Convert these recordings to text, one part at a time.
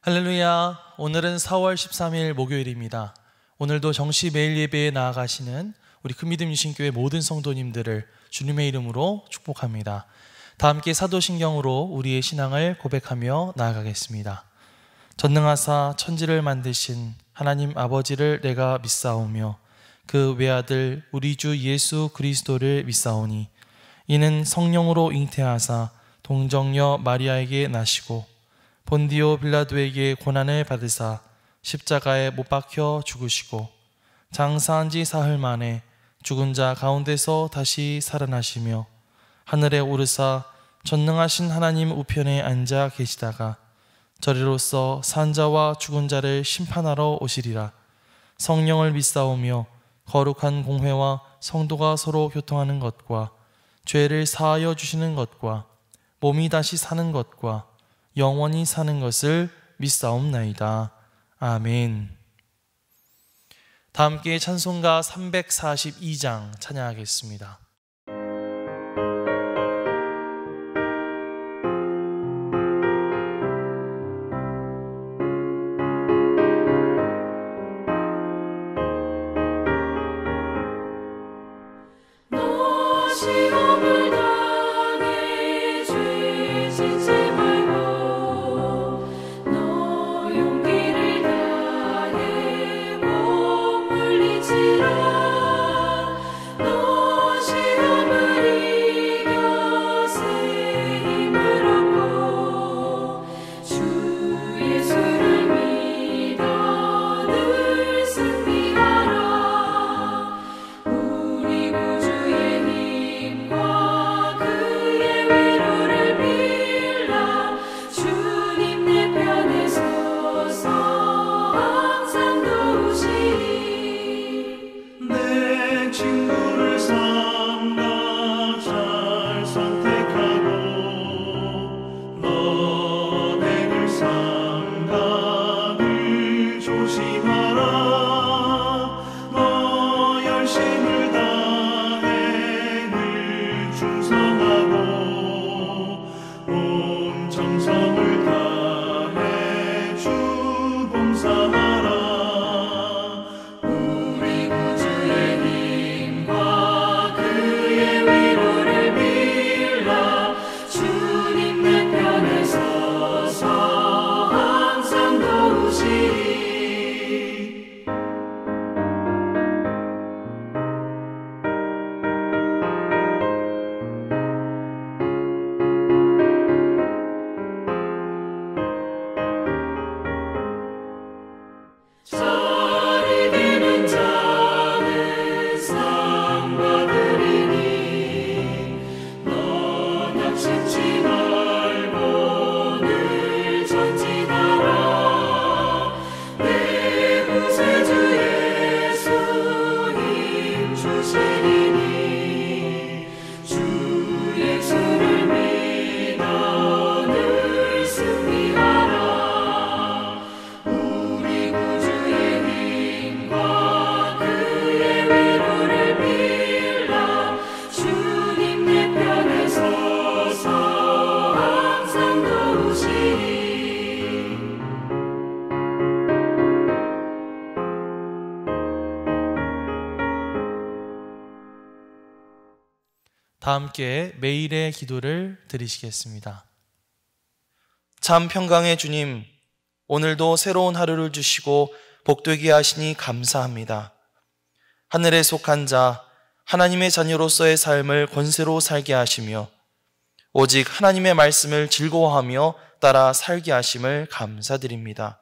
할렐루야. 오늘은 4월 13일 목요일입니다. 오늘도 정시 매일 예배에 나아가시는 우리 큰믿음 유신교회 모든 성도님들을 주님의 이름으로 축복합니다. 다 함께 사도신경으로 우리의 신앙을 고백하며 나아가겠습니다. 전능하사 천지를 만드신 하나님 아버지를 내가 믿사오며 그 외아들 우리 주 예수 그리스도를 믿사오니 이는 성령으로 잉태하사 동정녀 마리아에게 나시고 본디오 빌라도에게 고난을 받으사 십자가에 못 박혀 죽으시고 장사한 지 사흘 만에 죽은 자 가운데서 다시 살아나시며 하늘에 오르사 전능하신 하나님 우편에 앉아 계시다가 저리로서 산 자와 죽은 자를 심판하러 오시리라. 성령을 믿사오며 거룩한 공회와 성도가 서로 교통하는 것과 죄를 사하여 주시는 것과 몸이 다시 사는 것과 영원히 사는 것을 믿사옵나이다. 아멘. 다 함께 찬송가 342장 찬양하겠습니다. 다 함께 매일의 기도를 드리시겠습니다. 참 평강의 주님, 오늘도 새로운 하루를 주시고 복되게 하시니 감사합니다. 하늘에 속한 자, 하나님의 자녀로서의 삶을 권세로 살게 하시며 오직 하나님의 말씀을 즐거워하며 따라 살게 하심을 감사드립니다.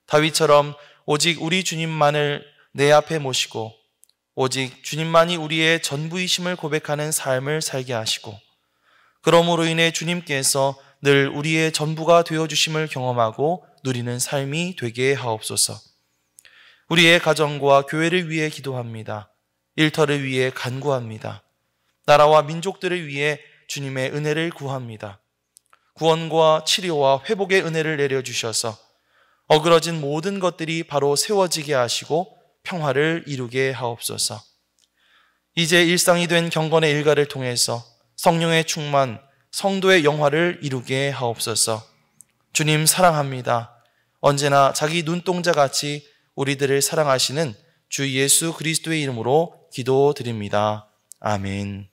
다윗처럼 오직 우리 주님만을 내 앞에 모시고 오직 주님만이 우리의 전부이심을 고백하는 삶을 살게 하시고 그러므로 인해 주님께서 늘 우리의 전부가 되어주심을 경험하고 누리는 삶이 되게 하옵소서. 우리의 가정과 교회를 위해 기도합니다. 일터를 위해 간구합니다. 나라와 민족들을 위해 주님의 은혜를 구합니다. 구원과 치료와 회복의 은혜를 내려주셔서 어그러진 모든 것들이 바로 세워지게 하시고 평화를 이루게 하옵소서. 이제 일상이 된 경건의 일가를 통해서 성령의 충만, 성도의 영화를 이루게 하옵소서. 주님 사랑합니다. 언제나 자기 눈동자같이 우리들을 사랑하시는 주 예수 그리스도의 이름으로 기도드립니다. 아멘.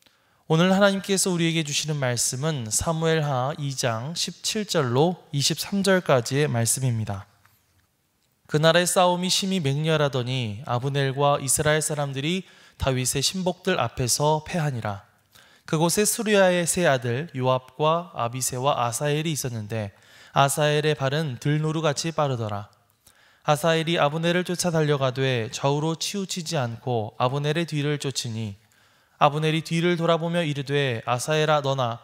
오늘 하나님께서 우리에게 주시는 말씀은 사무엘하 2장 17절로 23절까지의 말씀입니다. 그날의 싸움이 심히 맹렬하더니 아브넬과 이스라엘 사람들이 다윗의 신복들 앞에서 패하니라. 그곳에 수르야의 세 아들 요압과 아비새와 아사엘이 있었는데 아사엘의 발은 들노루같이 빠르더라. 아사엘이 아브넬을 쫓아 달려가되 좌우로 치우치지 않고 아브넬의 뒤를 쫓으니 아브넬이 뒤를 돌아보며 이르되 아사엘아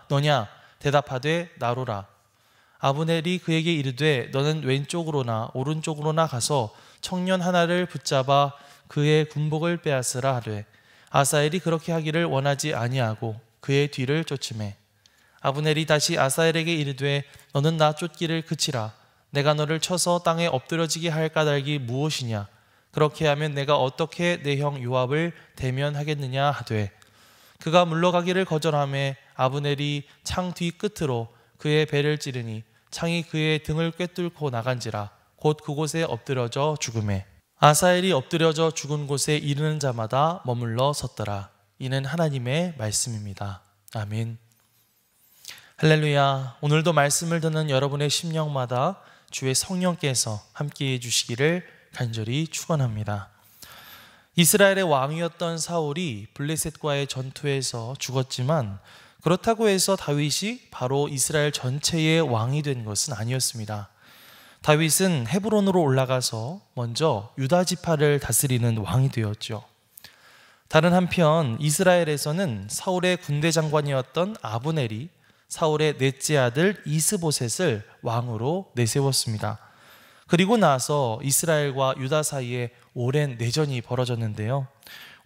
너냐 대답하되 나로라. 아브넬이 그에게 이르되 너는 왼쪽으로나 오른쪽으로나 가서 청년 하나를 붙잡아 그의 군복을 빼앗으라 하되 아사엘이 그렇게 하기를 원하지 아니하고 그의 뒤를 쫓으매 아브넬이 다시 아사엘에게 이르되 너는 나 쫓기를 그치라. 내가 너를 쳐서 땅에 엎드러지게 할 까닭이 무엇이냐. 그렇게 하면 내가 어떻게 내 형 요압을 대면하겠느냐 하되 그가 물러가기를 거절하매 아브넬이 창 뒤 끝으로 그의 배를 찌르니 창이 그의 등을 꿰뚫고 나간지라. 곧 그곳에 엎드러져 죽으매 아사엘이 엎드려져 죽은 곳에 이르는 자마다 머물러 섰더라. 이는 하나님의 말씀입니다. 아멘. 할렐루야. 오늘도 말씀을 듣는 여러분의 심령마다 주의 성령께서 함께해 주시기를 간절히 축원합니다. 이스라엘의 왕이었던 사울이 블레셋과의 전투에서 죽었지만 그렇다고 해서 다윗이 바로 이스라엘 전체의 왕이 된 것은 아니었습니다. 다윗은 헤브론으로 올라가서 먼저 유다 지파를 다스리는 왕이 되었죠. 다른 한편 이스라엘에서는 사울의 군대 장관이었던 아브넬이 사울의 넷째 아들 이스보셋을 왕으로 내세웠습니다. 그리고 나서 이스라엘과 유다 사이에 오랜 내전이 벌어졌는데요.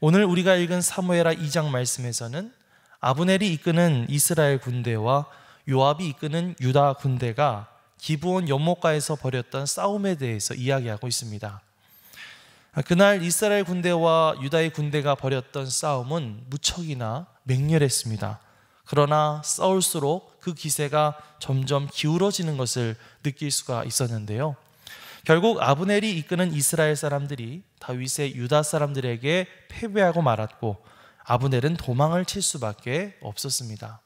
오늘 우리가 읽은 사무엘하 2장 말씀에서는 아브넬이 이끄는 이스라엘 군대와 요압이 이끄는 유다 군대가 기브온 연못가에서 벌였던 싸움에 대해서 이야기하고 있습니다. 그날 이스라엘 군대와 유다의 군대가 벌였던 싸움은 무척이나 맹렬했습니다. 그러나 싸울수록 그 기세가 점점 기울어지는 것을 느낄 수가 있었는데요. 결국 아브넬이 이끄는 이스라엘 사람들이 다윗의 유다 사람들에게 패배하고 말았고 아브넬은 도망을 칠 수밖에 없었습니다.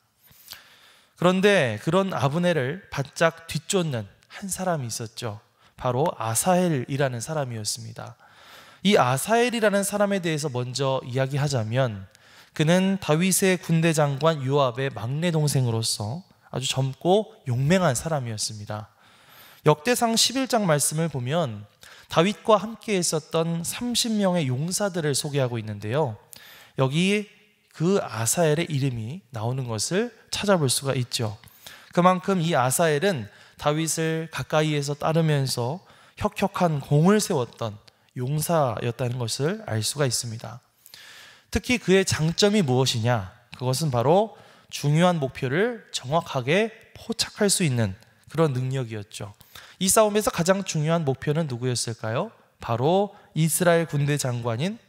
그런데 그런 아브넬을 바짝 뒤쫓는 한 사람이 있었죠. 바로 아사헬이라는 사람이었습니다. 이 아사헬이라는 사람에 대해서 먼저 이야기하자면 그는 다윗의 군대 장관 요압의 막내 동생으로서 아주 젊고 용맹한 사람이었습니다. 역대상 11장 말씀을 보면 다윗과 함께 있었던 30명의 용사들을 소개하고 있는데요. 여기 그 아사엘의 이름이 나오는 것을 찾아볼 수가 있죠. 그만큼 이 아사엘은 다윗을 가까이에서 따르면서 혁혁한 공을 세웠던 용사였다는 것을 알 수가 있습니다. 특히 그의 장점이 무엇이냐? 그것은 바로 중요한 목표를 정확하게 포착할 수 있는 그런 능력이었죠. 이 싸움에서 가장 중요한 목표는 누구였을까요? 바로 이스라엘 군대 장관인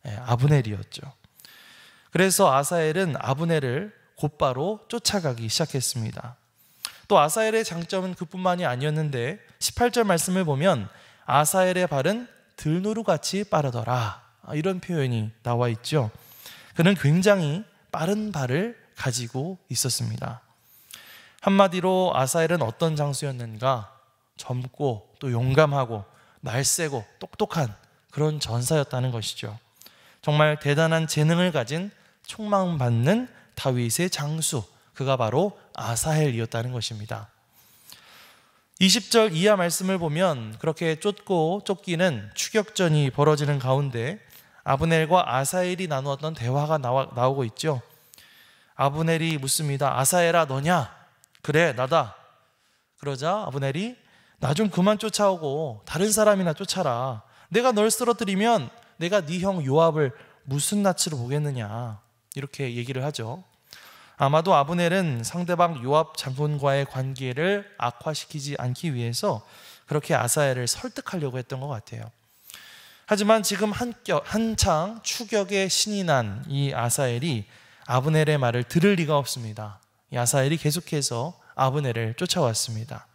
아브넬이었죠. 그래서 아사엘은 아브넬을 곧바로 쫓아가기 시작했습니다. 또 아사엘의 장점은 그뿐만이 아니었는데 18절 말씀을 보면 아사엘의 발은 들노루같이 빠르더라, 이런 표현이 나와 있죠. 그는 굉장히 빠른 발을 가지고 있었습니다. 한마디로 아사엘은 어떤 장수였는가? 젊고 또 용감하고 날쌔고 똑똑한 그런 전사였다는 것이죠. 정말 대단한 재능을 가진 총망받는 다윗의 장수, 그가 바로 아사헬이었다는 것입니다. 20절 이하 말씀을 보면 그렇게 쫓고 쫓기는 추격전이 벌어지는 가운데 아브넬과 아사헬이 나누었던 대화가 나오고 있죠. 아브넬이 묻습니다. 아사헬아 너냐? 그래 나다. 그러자 아브넬이 나 좀 그만 쫓아오고 다른 사람이나 쫓아라. 내가 널 쓰러뜨리면 내가 네 형 요압을 무슨 낯으로 보겠느냐, 이렇게 얘기를 하죠. 아마도 아브넬은 상대방 요압 장군과의 관계를 악화시키지 않기 위해서 그렇게 아사헬을 설득하려고 했던 것 같아요. 하지만 지금 한창 추격에 신이 난 이 아사헬이 아브넬의 말을 들을 리가 없습니다. 이 아사헬이 계속해서 아브넬을 쫓아왔습니다.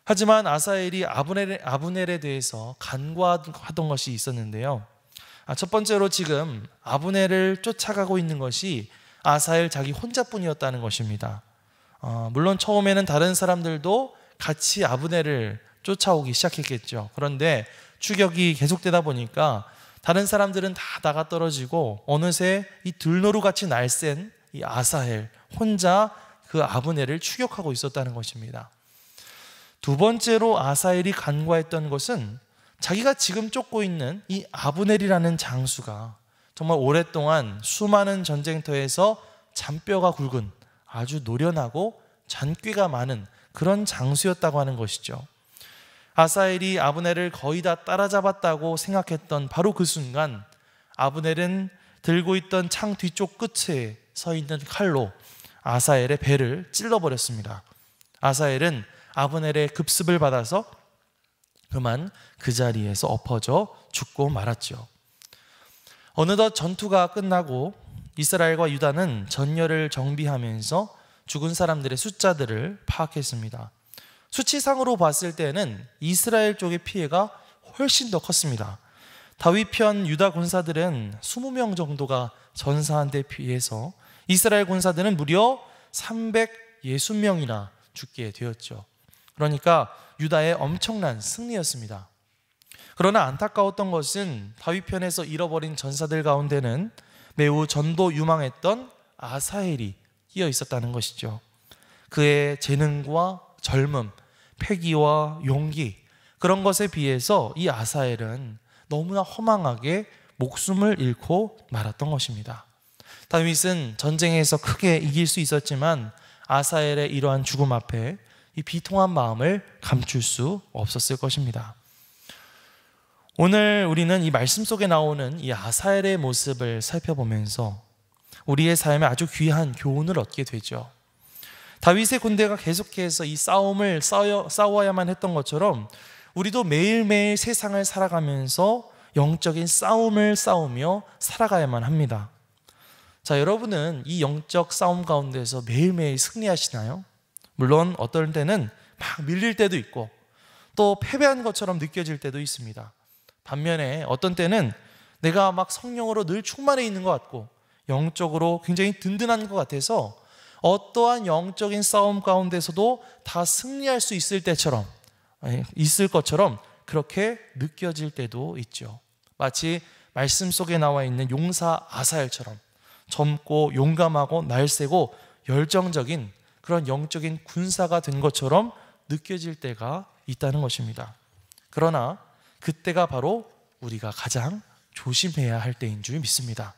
하지만 아사엘이 아브넬에 대해서 간과하던 것이 있었는데요. 첫 번째로 지금 아브넬을 쫓아가고 있는 것이 아사엘 자기 혼자뿐이었다는 것입니다. 물론 처음에는 다른 사람들도 같이 아브넬을 쫓아오기 시작했겠죠. 그런데 추격이 계속되다 보니까 다른 사람들은 다 나가 떨어지고 어느새 이 들노루같이 날쌘 이 아사엘 혼자 그 아브넬을 추격하고 있었다는 것입니다. 두 번째로 아사엘이 간과했던 것은 자기가 지금 쫓고 있는 이 아브넬이라는 장수가 정말 오랫동안 수많은 전쟁터에서 잔뼈가 굵은 아주 노련하고 잔꾀가 많은 그런 장수였다고 하는 것이죠. 아사엘이 아브넬을 거의 다 따라잡았다고 생각했던 바로 그 순간 아브넬은 들고 있던 창 뒤쪽 끝에 서 있는 칼로 아사엘의 배를 찔러버렸습니다. 아사엘은 아브넬의 급습을 받아서 그만 그 자리에서 엎어져 죽고 말았죠. 어느덧 전투가 끝나고 이스라엘과 유다는 전열을 정비하면서 죽은 사람들의 숫자들을 파악했습니다. 수치상으로 봤을 때는 이스라엘 쪽의 피해가 훨씬 더 컸습니다. 다윗 편 유다 군사들은 20명 정도가 전사한 데 비해서 이스라엘 군사들은 무려 360명이나 죽게 되었죠. 그러니까 유다의 엄청난 승리였습니다. 그러나 안타까웠던 것은 다윗 편에서 잃어버린 전사들 가운데는 매우 전도 유망했던 아사엘이 끼어 있었다는 것이죠. 그의 재능과 젊음, 패기와 용기, 그런 것에 비해서 이 아사엘은 너무나 허망하게 목숨을 잃고 말았던 것입니다. 다윗은 전쟁에서 크게 이길 수 있었지만 아사엘의 이러한 죽음 앞에 이 비통한 마음을 감출 수 없었을 것입니다. 오늘 우리는 이 말씀 속에 나오는 이 아사엘의 모습을 살펴보면서 우리의 삶에 아주 귀한 교훈을 얻게 되죠. 다윗의 군대가 계속해서 이 싸움을 싸워야만 했던 것처럼 우리도 매일매일 세상을 살아가면서 영적인 싸움을 싸우며 살아가야만 합니다. 자, 여러분은 이 영적 싸움 가운데서 매일매일 승리하시나요? 물론 어떨 때는 막 밀릴 때도 있고 또 패배한 것처럼 느껴질 때도 있습니다. 반면에 어떤 때는 내가 막 성령으로 늘 충만해 있는 것 같고 영적으로 굉장히 든든한 것 같아서 어떠한 영적인 싸움 가운데서도 다 승리할 수 있을 것처럼 그렇게 느껴질 때도 있죠. 마치 말씀 속에 나와 있는 용사 아사엘처럼 젊고 용감하고 날쌔고 열정적인 그런 영적인 군사가 된 것처럼 느껴질 때가 있다는 것입니다. 그러나 그때가 바로 우리가 가장 조심해야 할 때인 줄 믿습니다.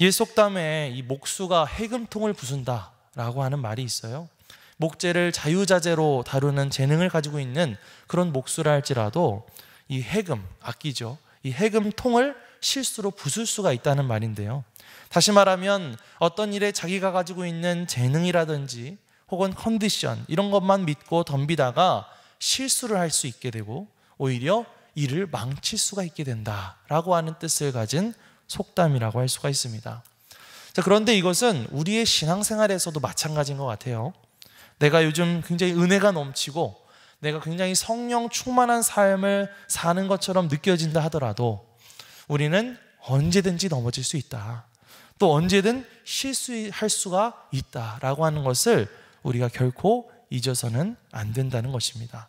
옛 속담에 이 목수가 해금통을 부순다라고 하는 말이 있어요. 목재를 자유자재로 다루는 재능을 가지고 있는 그런 목수라 할지라도 이 해금, 악기죠. 이 해금통을 실수로 부술 수가 있다는 말인데요. 다시 말하면 어떤 일에 자기가 가지고 있는 재능이라든지 혹은 컨디션 이런 것만 믿고 덤비다가 실수를 할 수 있게 되고 오히려 일을 망칠 수가 있게 된다라고 하는 뜻을 가진 속담이라고 할 수가 있습니다. 자, 그런데 이것은 우리의 신앙생활에서도 마찬가지인 것 같아요. 내가 요즘 굉장히 은혜가 넘치고 내가 굉장히 성령 충만한 삶을 사는 것처럼 느껴진다 하더라도 우리는 언제든지 넘어질 수 있다. 또 언제든 실수할 수가 있다라고 하는 것을 우리가 결코 잊어서는 안 된다는 것입니다.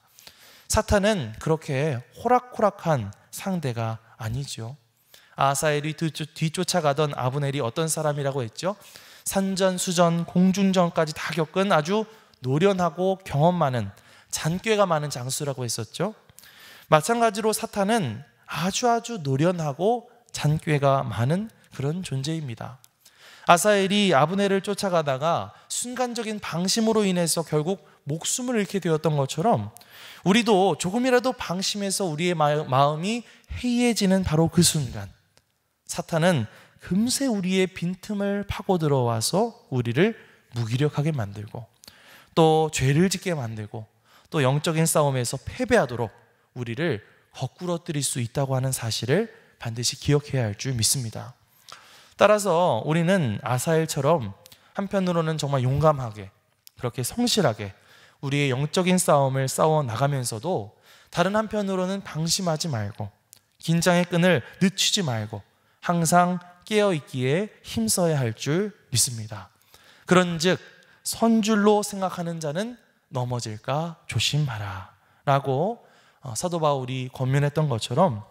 사탄은 그렇게 호락호락한 상대가 아니죠. 아사엘이 뒤쫓아가던 아브넬이 어떤 사람이라고 했죠? 산전수전, 공중전까지 다 겪은 아주 노련하고 경험 많은 잔꾀가 많은 장수라고 했었죠. 마찬가지로 사탄은 아주 노련하고 잔꾀가 많은 그런 존재입니다. 아사엘이 아브넬을 쫓아가다가 순간적인 방심으로 인해서 결국 목숨을 잃게 되었던 것처럼 우리도 조금이라도 방심해서 우리의 마음이 해이해지는 바로 그 순간 사탄은 금세 우리의 빈틈을 파고 들어와서 우리를 무기력하게 만들고 또 죄를 짓게 만들고 또 영적인 싸움에서 패배하도록 우리를 거꾸러뜨릴 수 있다고 하는 사실을 반드시 기억해야 할 줄 믿습니다. 따라서 우리는 아사엘처럼 한편으로는 정말 용감하게 그렇게 성실하게 우리의 영적인 싸움을 싸워 나가면서도 다른 한편으로는 방심하지 말고 긴장의 끈을 늦추지 말고 항상 깨어있기에 힘써야 할 줄 믿습니다. 그런즉 선줄로 생각하는 자는 넘어질까 조심하라 라고 사도 바울이 권면했던 것처럼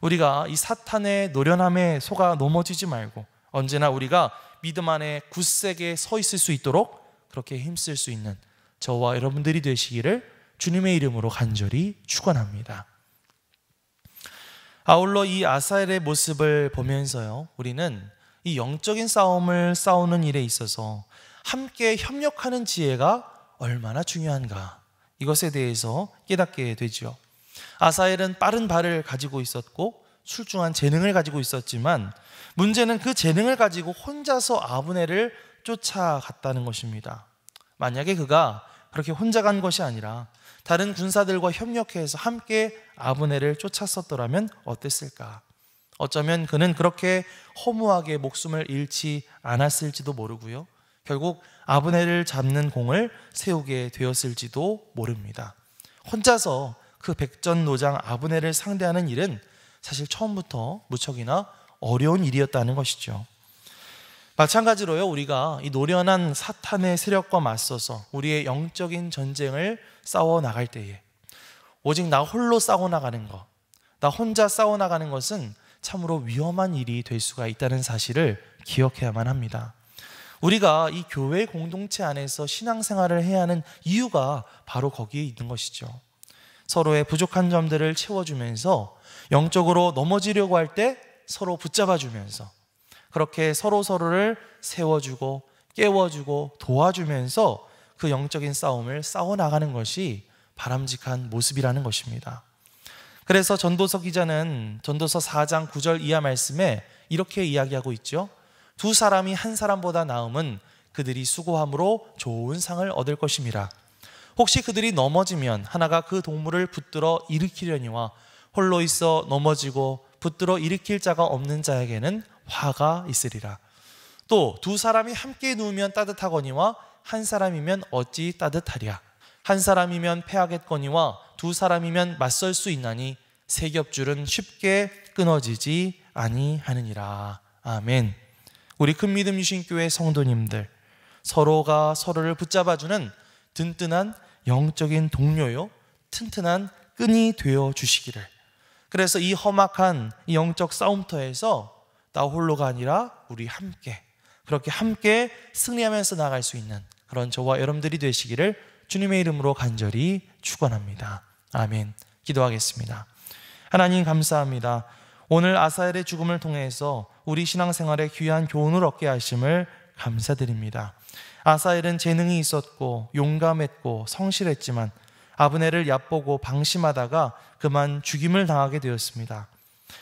우리가 이 사탄의 노련함에 속아 넘어지지 말고 언제나 우리가 믿음 안에 굳세게 서 있을 수 있도록 그렇게 힘쓸 수 있는 저와 여러분들이 되시기를 주님의 이름으로 간절히 축원합니다. 아울러 이 아사엘의 모습을 보면서요, 우리는 이 영적인 싸움을 싸우는 일에 있어서 함께 협력하는 지혜가 얼마나 중요한가, 이것에 대해서 깨닫게 되죠. 아사엘은 빠른 발을 가지고 있었고 출중한 재능을 가지고 있었지만 문제는 그 재능을 가지고 혼자서 아브넬을 쫓아갔다는 것입니다. 만약에 그가 그렇게 혼자 간 것이 아니라 다른 군사들과 협력해서 함께 아브넬을 쫓았었더라면 어땠을까? 어쩌면 그는 그렇게 허무하게 목숨을 잃지 않았을지도 모르고요, 결국 아브넬을 잡는 공을 세우게 되었을지도 모릅니다. 혼자서 그 백전노장 아브넬을 상대하는 일은 사실 처음부터 무척이나 어려운 일이었다는 것이죠. 마찬가지로요, 우리가 이 노련한 사탄의 세력과 맞서서 우리의 영적인 전쟁을 싸워 나갈 때에 오직 나 홀로 싸워 나가는 것, 나 혼자 싸워 나가는 것은 참으로 위험한 일이 될 수가 있다는 사실을 기억해야만 합니다. 우리가 이 교회 공동체 안에서 신앙생활을 해야 하는 이유가 바로 거기에 있는 것이죠. 서로의 부족한 점들을 채워주면서 영적으로 넘어지려고 할 때 서로 붙잡아주면서 그렇게 서로를 세워주고 깨워주고 도와주면서 그 영적인 싸움을 싸워나가는 것이 바람직한 모습이라는 것입니다. 그래서 전도서 기자는 전도서 4장 9절 이하 말씀에 이렇게 이야기하고 있죠. 두 사람이 한 사람보다 나음은 그들이 수고함으로 좋은 상을 얻을 것임이라. 혹시 그들이 넘어지면 하나가 그 동물을 붙들어 일으키려니와 홀로 있어 넘어지고 붙들어 일으킬 자가 없는 자에게는 화가 있으리라. 또 두 사람이 함께 누우면 따뜻하거니와 한 사람이면 어찌 따뜻하랴. 한 사람이면 패하겠거니와 두 사람이면 맞설 수 있나니 세 겹줄은 쉽게 끊어지지 아니하느니라. 아멘. 우리 큰 믿음 유신교회 성도님들, 서로가 서로를 붙잡아주는 든든한 영적인 동료요, 튼튼한 끈이 되어 주시기를. 그래서 이 험악한 이 영적 싸움터에서 나 홀로가 아니라 우리 함께, 그렇게 함께 승리하면서 나갈 수 있는 그런 저와 여러분들이 되시기를 주님의 이름으로 간절히 축원합니다. 아멘. 기도하겠습니다. 하나님 감사합니다. 오늘 아사엘의 죽음을 통해서 우리 신앙생활에 귀한 교훈을 얻게 하심을 감사드립니다. 아사엘은 재능이 있었고 용감했고 성실했지만 아브넬을 얕보고 방심하다가 그만 죽임을 당하게 되었습니다.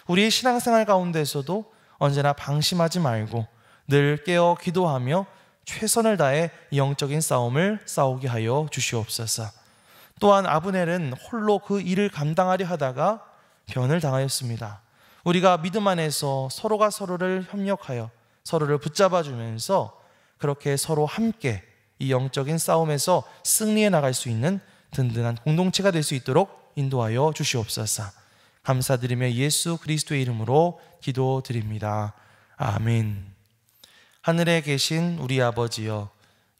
우리의 신앙생활 가운데서도 언제나 방심하지 말고 늘 깨어 기도하며 최선을 다해 영적인 싸움을 싸우게 하여 주시옵소서. 또한 아브넬은 홀로 그 일을 감당하려 하다가 변을 당하였습니다. 우리가 믿음 안에서 서로가 서로를 협력하여 서로를 붙잡아주면서 그렇게 서로 함께 이 영적인 싸움에서 승리해 나갈 수 있는 든든한 공동체가 될 수 있도록 인도하여 주시옵소서. 감사드리며 예수 그리스도의 이름으로 기도드립니다. 아멘. 하늘에 계신 우리 아버지여,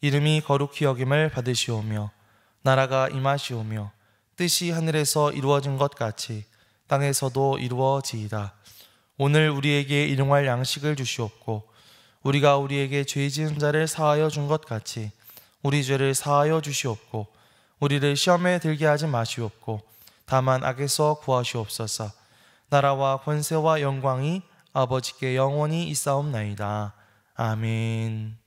이름이 거룩히 여김을 받으시오며 나라가 임하시오며 뜻이 하늘에서 이루어진 것 같이 땅에서도 이루어지이다. 오늘 우리에게 일용할 양식을 주시옵고 우리가 우리에게 죄 지은 자를 사하여 준 것 같이 우리 죄를 사하여 주시옵고 우리를 시험에 들게 하지 마시옵고 다만 악에서 구하시옵소서. 나라와 권세와 영광이 아버지께 영원히 있사옵나이다. 아멘.